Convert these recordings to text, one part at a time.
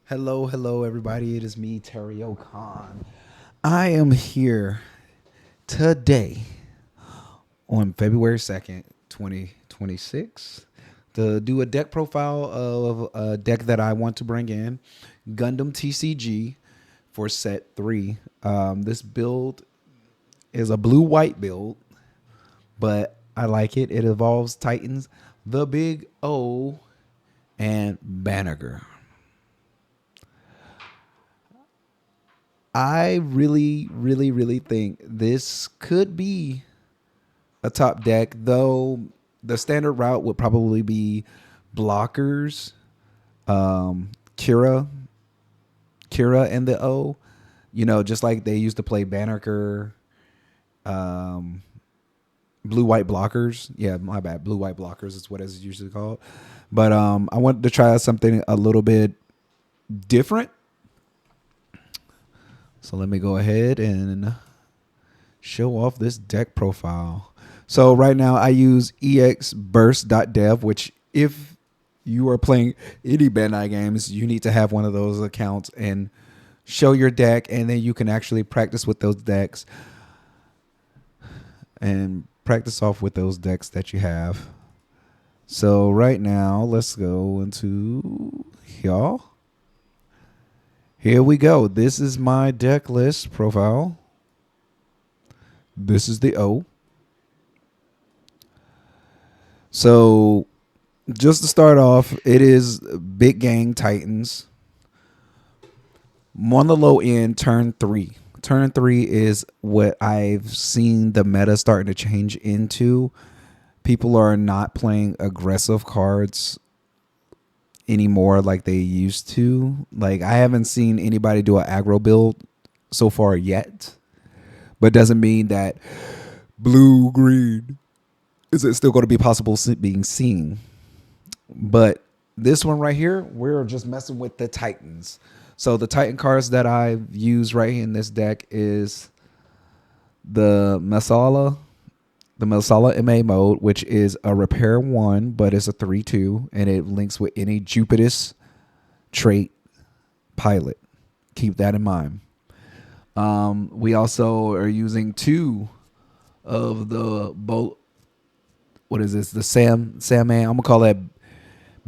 Hello, hello, everybody. It is me, Terry Khan. I am here today on February 2nd, 2026, to do a deck profile of a deck that I want to bring in, Gundam TCG for set 3. This build is a blue-white build, but I like it. It involves Titans, the Big O, and Banneker. I really think this could be a top deck, though the standard route would probably be blockers, Kira, and the O. Just like they used to play Banneker, um, blue white blockers. Yeah, my bad. Blue white blockers is what it's usually called. But I wanted to try something a little bit different. So let me go ahead and show off this deck profile. So right now I use exburst.dev, which if you are playing any Bandai games, you need to have one of those accounts and show your deck, and then you can actually practice with those decks and practice off with those decks that you have. So right now, let's go into y'all. Here we go. This is my deck list profile. This is the O. So just to start off, it is Big Gang Titans. On the low end, turn 3. Turn 3 is what I've seen the meta starting to change into. People are not playing aggressive cards anymore like they used to. Like, I haven't seen anybody do an aggro build so far yet, but doesn't mean that blue green is it still going to be possible being seen. But this one right here, we're just messing with the Titans. So the Titan cards that I've used right here in this deck is the Masala MA mode, which is a repair 1, but it's a 3/2, and it links with any Jupiter's trait pilot. Keep that in mind. We also are using 2 of the what is this? The Sam Man. I'm gonna call that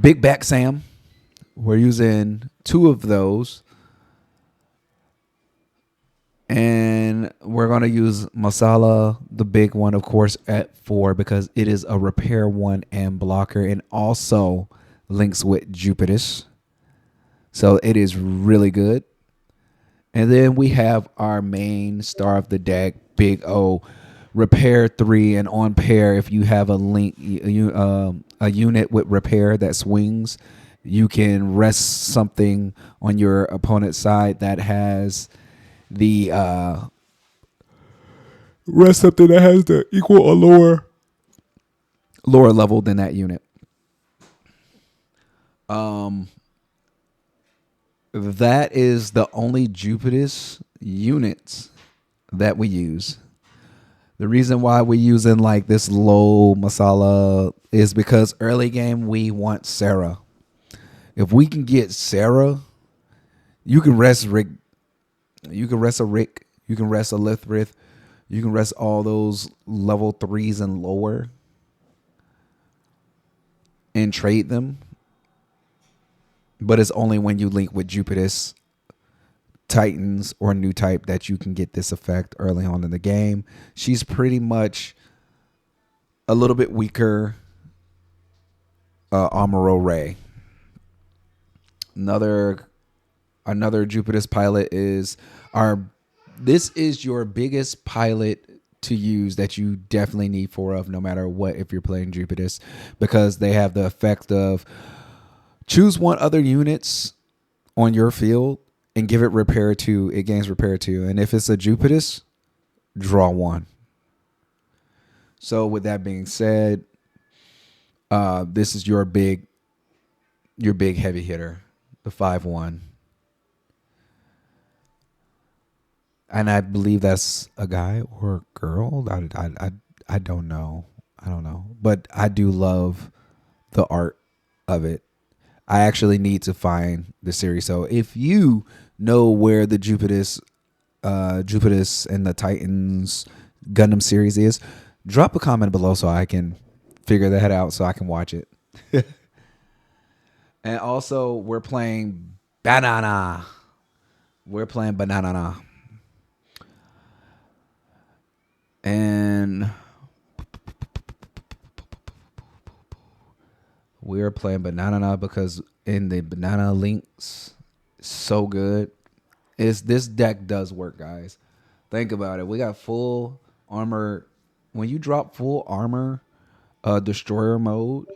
Big Back Sam. We're using 2 of those. And we're going to use Masala, the big one, of course, at 4 because it is a repair 1 and blocker, and also links with Jupiter's. So it is really good. And then we have our main star of the deck, Big O, repair 3 and on pair. If you have a unit with repair that swings, you can rest something on your opponent's side that has the rest something that has the equal or lower level than that unit. That is the only Jupiter's units that we use. The reason why we're using like this low Masala is because early game we want Sarah. If we can get Sarah, you can rest Rick. You can rest a Rick. You can rest a Lithrid. You can rest all those level 3s and lower and trade them. But it's only when you link with Jupiter's Titans or new type that you can get this effect early on in the game. She's pretty much a little bit weaker Amuro Ray. Another Jupiter's pilot is this is your biggest pilot to use that you definitely need 4 of no matter what if you're playing Jupiter's, because they have the effect of choose 1 other units on your field and give it repair 2. It gains repair 2. And if it's a Jupiter's, draw 1. So with that being said, this is your big heavy hitter, the 5/1. And I believe that's a guy or a girl. I don't know. But I do love the art of it. I actually need to find the series. So if you know where the Jupiterus and the Titans Gundam series is, drop a comment below so I can figure that out so I can watch it. And also, we're playing Banana. We're playing Banana. And we're playing Banana because in the Banana links, so good. This deck does work, guys. Think about it. We got full armor. When you drop full armor, destroyer mode,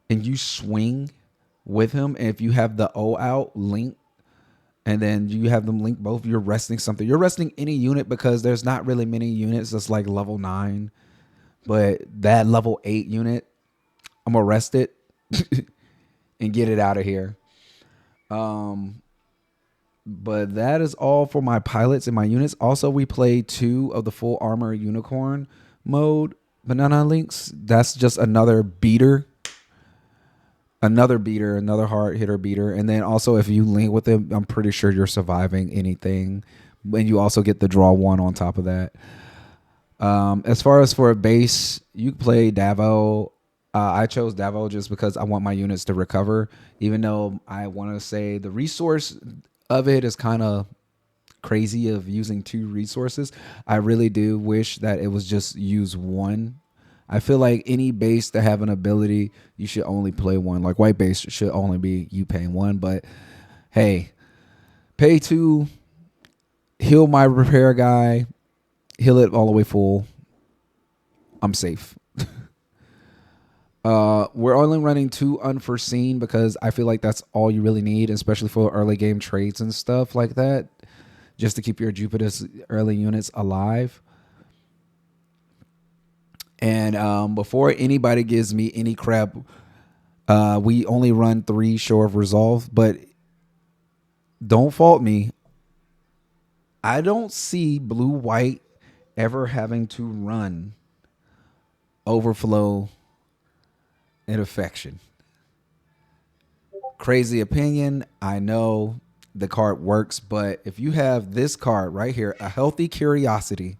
and you swing with him, and if you have the O out link, and then you have them link both, you're resting something. You're resting any unit because there's not really many units that's like level 9. But that level 8 unit, I'm gonna rest it and get it out of here. But that is all for my pilots and my units. Also, we play 2 of the full armor unicorn mode Banana links. That's just another beater. Another hard hitter beater. And then also if you link with them, I'm pretty sure you're surviving anything. And you also get the draw 1 on top of that. As far as for a base, you can play Davo. I chose Davo just because I want my units to recover, even though I want to say the resource of it is kind of crazy of using 2 resources. I really do wish that it was just use 1. I feel like any base that have an ability, you should only play 1. Like white base should only be you paying 1. But hey, pay 2, heal my repair guy, heal it all the way full. I'm safe. We're only running 2 unforeseen because I feel like that's all you really need, especially for early game trades and stuff like that, just to keep your Jupiter's early units alive. And before anybody gives me any crap, we only run 3 Shore of Resolve, but don't fault me. I don't see blue-white ever having to run Overflow and Affection. Crazy opinion, I know the card works, but if you have this card right here, a Healthy Curiosity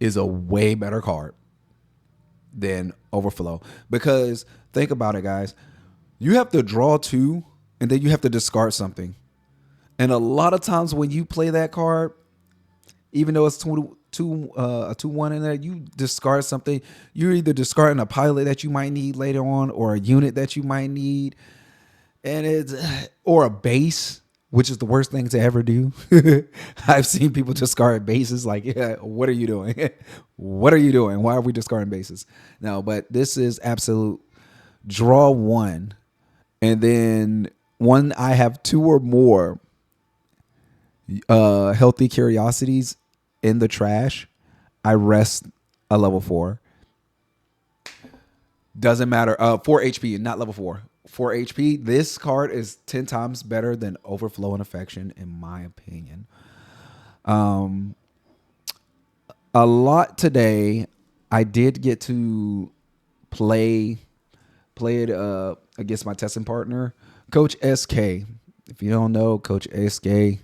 is a way better card than Overflow. Because think about it, guys. You have to draw 2 and then you have to discard something. And a lot of times when you play that card, even though it's a 2-1 in there, you discard something. You're either discarding a pilot that you might need later on or a unit that you might need. And it's or a base, which is the worst thing to ever do. I've seen people discard bases. Like, yeah, what are you doing? What are you doing? Why are we discarding bases? No, but this is absolute draw 1. And then when I have 2 or more Healthy Curiosities in the trash, I rest a level 4. Doesn't matter. 4 HP, not level 4. 4 HP. This card is 10 times better than Overflow and Affection, in my opinion. A lot today. I did get to play it against my testing partner, Coach SK. If you don't know Coach SK,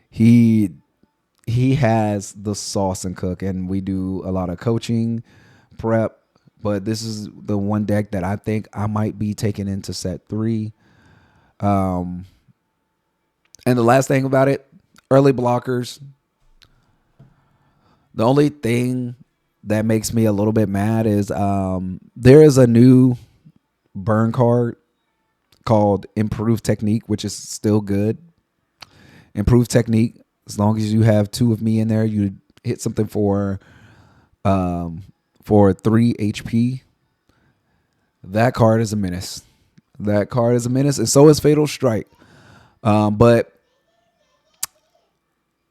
he has the sauce and cook, and we do a lot of coaching prep. But this is the one deck that I think I might be taking into set 3. And the last thing about it, early blockers. The only thing that makes me a little bit mad is there is a new burn card called Improved Technique, which is still good. Improved Technique, as long as you have 2 of me in there, you hit something for 3 HP. That card is a menace. And so is Fatal Strike. But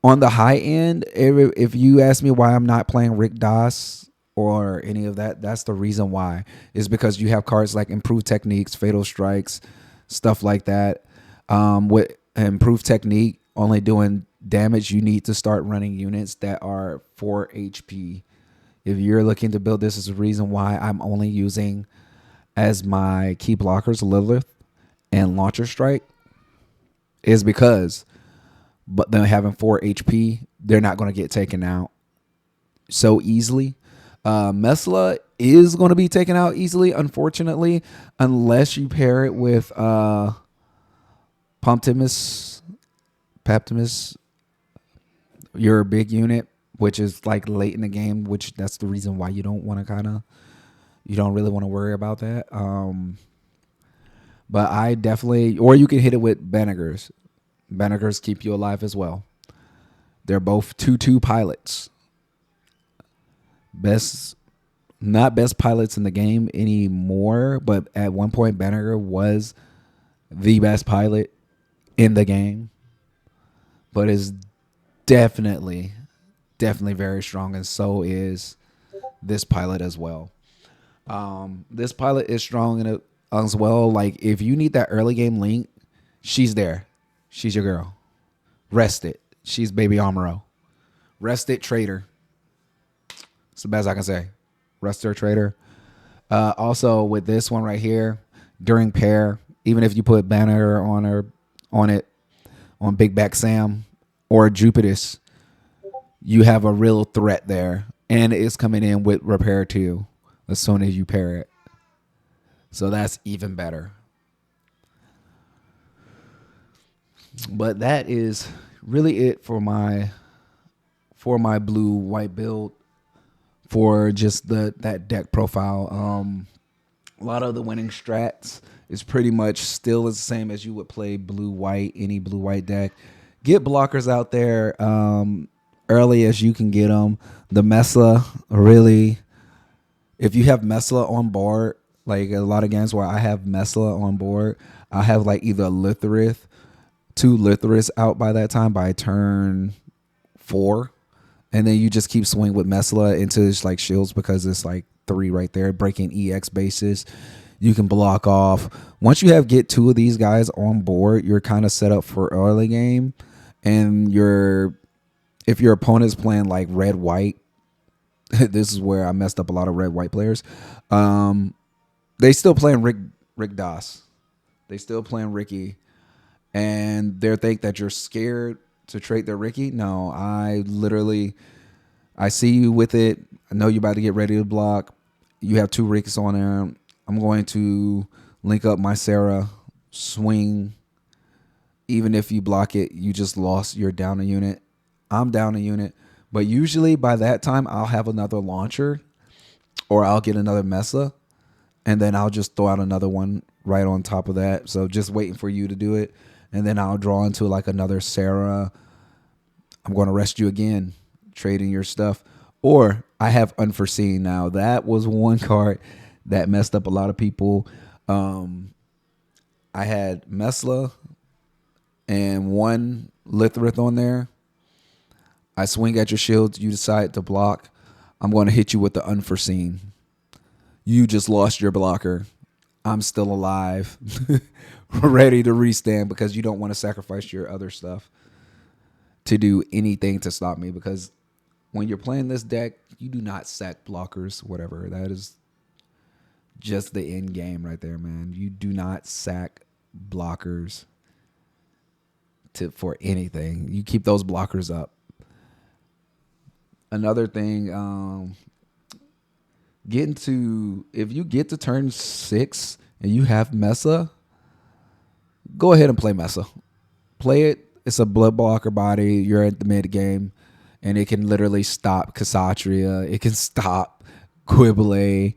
on the high end, if you ask me why I'm not playing Rick Doss or any of that, that's the reason why. Is because you have cards like Improved Techniques, Fatal Strikes, stuff like that. With Improved Technique only doing damage, you need to start running units that are 4 HP. If you're looking to build this, is the reason why I'm only using as my key blockers, Lilith and Launcher Strike, is because but them having 4 HP, they're not going to get taken out so easily. Mesla is going to be taken out easily, unfortunately, unless you pair it with Poptimus, your big unit, which is like late in the game, which that's the reason why you don't want to you don't really want to worry about that. But I definitely, or you can hit it with Benegers. Benegers keep you alive as well. They're both 2/2 pilots. Not best pilots in the game anymore, but at one point Benneger was the best pilot in the game, but is definitely very strong, and so is this pilot as well. This pilot is strong in it as well. Like if you need that early game link, she's there. She's your girl. Rest it. She's baby Amuro. Rest it, trader. It's the best I can say. Rest her, trader. Also with this one right here, during pair, even if you put Banner on it, on Big Back Sam or Jupiter's, you have a real threat there, and it's coming in with repair too as soon as you pair it. So that's even better. But that is really it for my blue white build for just that deck profile. A lot of the winning strats is pretty much still the same as you would play blue white, any blue white deck. Get blockers out there early as you can get them. The Mesla, really, if you have Mesla on board, like a lot of games where I have Mesla on board, I have like either Litherith, 2 Litheriths out by that time by turn 4. And then you just keep swinging with Mesla into just like shields because it's like 3 right there, breaking EX bases. You can block off. Once you get 2 of these guys on board, you're kind of set up for early game. And if your opponent's playing like red white, this is where I messed up a lot of red white players. They still playing Rick Doss. They still playing Ricky, and they think that you're scared to trade their Ricky. No, I see you with it. I know you're about to get ready to block. You have 2 Ricks on there. I'm going to link up my Sarah, swing. Even if you block it, you just lost. You're down a unit. I'm down a unit. But usually by that time, I'll have another launcher or I'll get another Mesa, and then I'll just throw out another one right on top of that. So just waiting for you to do it. And then I'll draw into like another Sarah. I'm going to rest you again, trading your stuff. Or I have Unforeseen now. That was one card that messed up a lot of people. I had Mesla and 1 Litherith on there. I swing at your shields. You decide to block. I'm going to hit you with the Unforeseen. You just lost your blocker. I'm still alive, ready to restand because you don't want to sacrifice your other stuff to do anything to stop me. Because when you're playing this deck, you do not sack blockers, whatever. That is just the end game right there, man. You do not sack blockers for anything. You keep those blockers up. Another thing, if you get to turn 6 and you have Mesa, go ahead and play Mesa. Play it. It's a blood blocker body. You're at the mid game, and it can literally stop Kshatriya. It can stop Quibbly.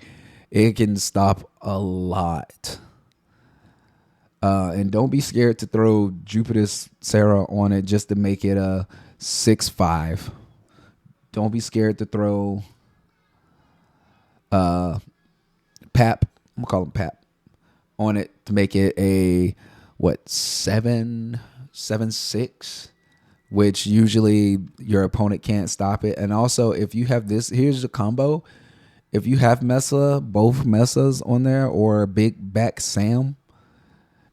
It can stop a lot. And don't be scared to throw Jupiter's Sarah on it just to make it a 6/5. Don't be scared to throw Pap. I'm gonna call him Pap on it to make it a 7/6, which usually your opponent can't stop it. And also, if you have this, here's the combo. If you have both Mesas on there, or Big Back Sam,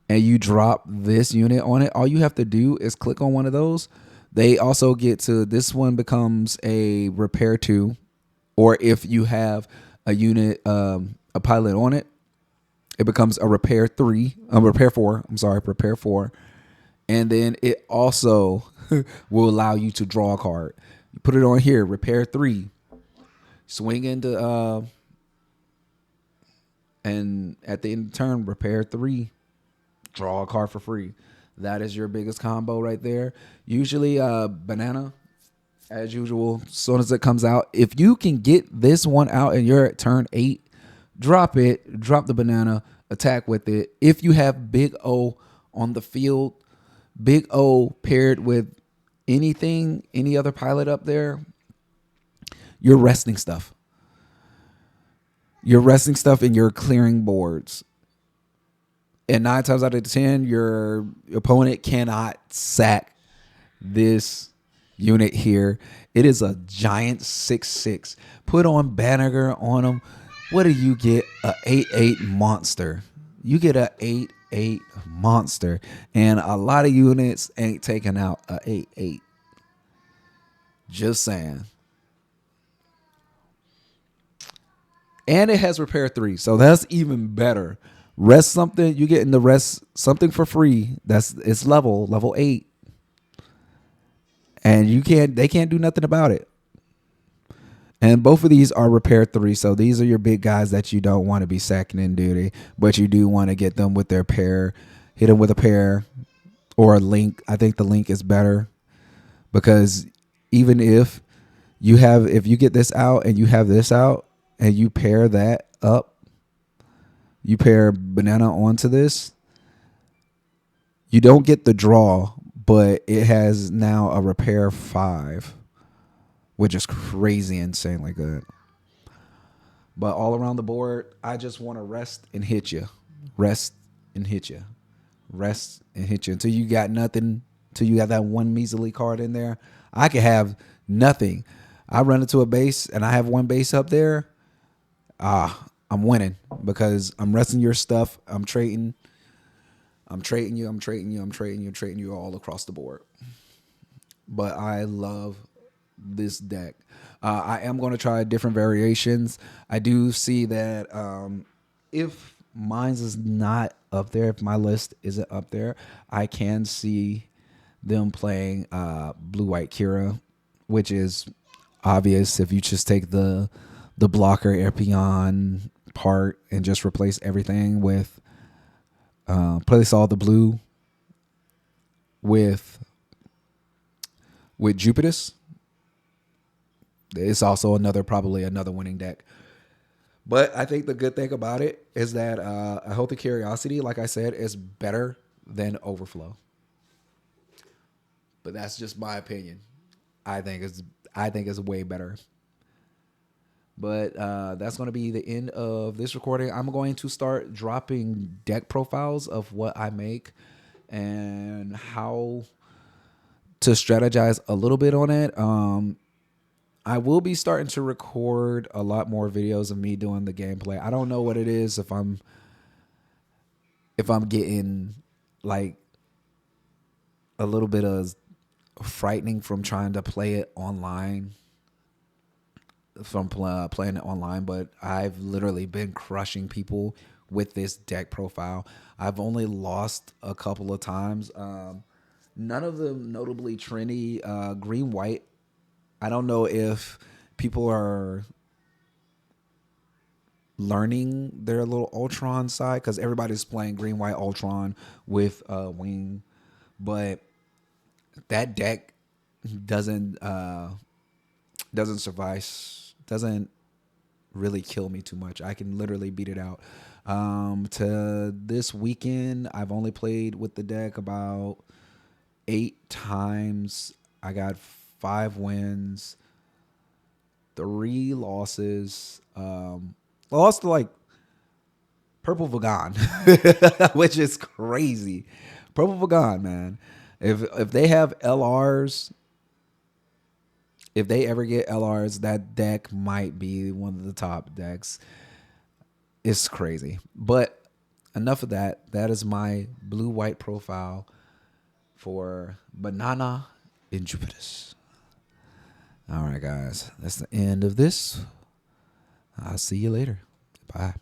and you drop this unit on it, all you have to do is click on one of those. They also get to, this one becomes a repair 2, or if you have a unit, a pilot on it, It becomes a repair 3, repair 4. I'm sorry, repair 4. And then it also will allow you to draw a card. You put it on here, repair 3. Swing into and at the end of the turn, repair 3, draw a card for free. That is your biggest combo right there. Usually banana, as usual, as soon as it comes out. If you can get this one out and you're at turn 8, drop it, drop the banana, attack with it. If you have Big O on the field, Big O paired with anything, any other pilot up there, you're resting stuff. You're resting stuff and you're clearing boards. And 9 times out of 10, your opponent cannot sack this unit here. It is a giant 6/6. Put on Banneker on them. What do you get? A 8/8 monster. You get a 8/8 monster. And a lot of units ain't taking out a 8/8. Just saying. And it has repair 3, so that's even better. Rest something, you get in the rest something for free. It's level 8. And they can't do nothing about it. And both of these are repair 3, so these are your big guys that you don't want to be sacking in duty, but you do want to get them with their pair. Hit them with a pair or a link. I think the link is better because even if you get this out and you have this out and you pair that up, you pair banana onto this, you don't get the draw, but it has now a repair 5, which is crazy, insanely good. But all around the board, I just want to rest and hit you. Rest and hit you. Rest and hit you until you got nothing, until you got that one measly card in there. I could have nothing. I run into a base and I have one base up there. I'm winning because I'm resting your stuff. I'm trading you all across the board. But I love this deck. I am going to try different variations. I do see that if mine's is not up there, if my list isn't up there, I can see them playing blue-white Kira, which is obvious if you just take the blocker Erpion part and just replace everything with place all the blue with Jupitus. It's also probably another winning deck. But I think the good thing about it is that a Healthy Curiosity, like I said, is better than Overflow. But that's just my opinion. I think it's way better. But that's going to be the end of this recording. I'm going to start dropping deck profiles of what I make and how to strategize a little bit on it. I will be starting to record a lot more videos of me doing the gameplay. I don't know what it is, if I'm getting like a little bit of frightening from trying to play it online, playing it online, but I've literally been crushing people with this deck profile. I've only lost a couple of times. None of them notably trendy. Green white, I don't know if people are learning their little Ultron side because everybody's playing green white Ultron with wing, but that deck doesn't suffice, doesn't really kill me too much. I can literally beat it out. To this weekend, I've only played with the deck about 8 times. I got 5 wins, 3 losses. I lost to like Purple Vagon, which is crazy. Purple Vagon, man. If they have LRs, if they ever get LRs, that deck might be one of the top decks. It's crazy. But enough of that. That is my blue-white profile for Banana in Jupitus. All right, guys. That's the end of this. I'll see you later. Bye.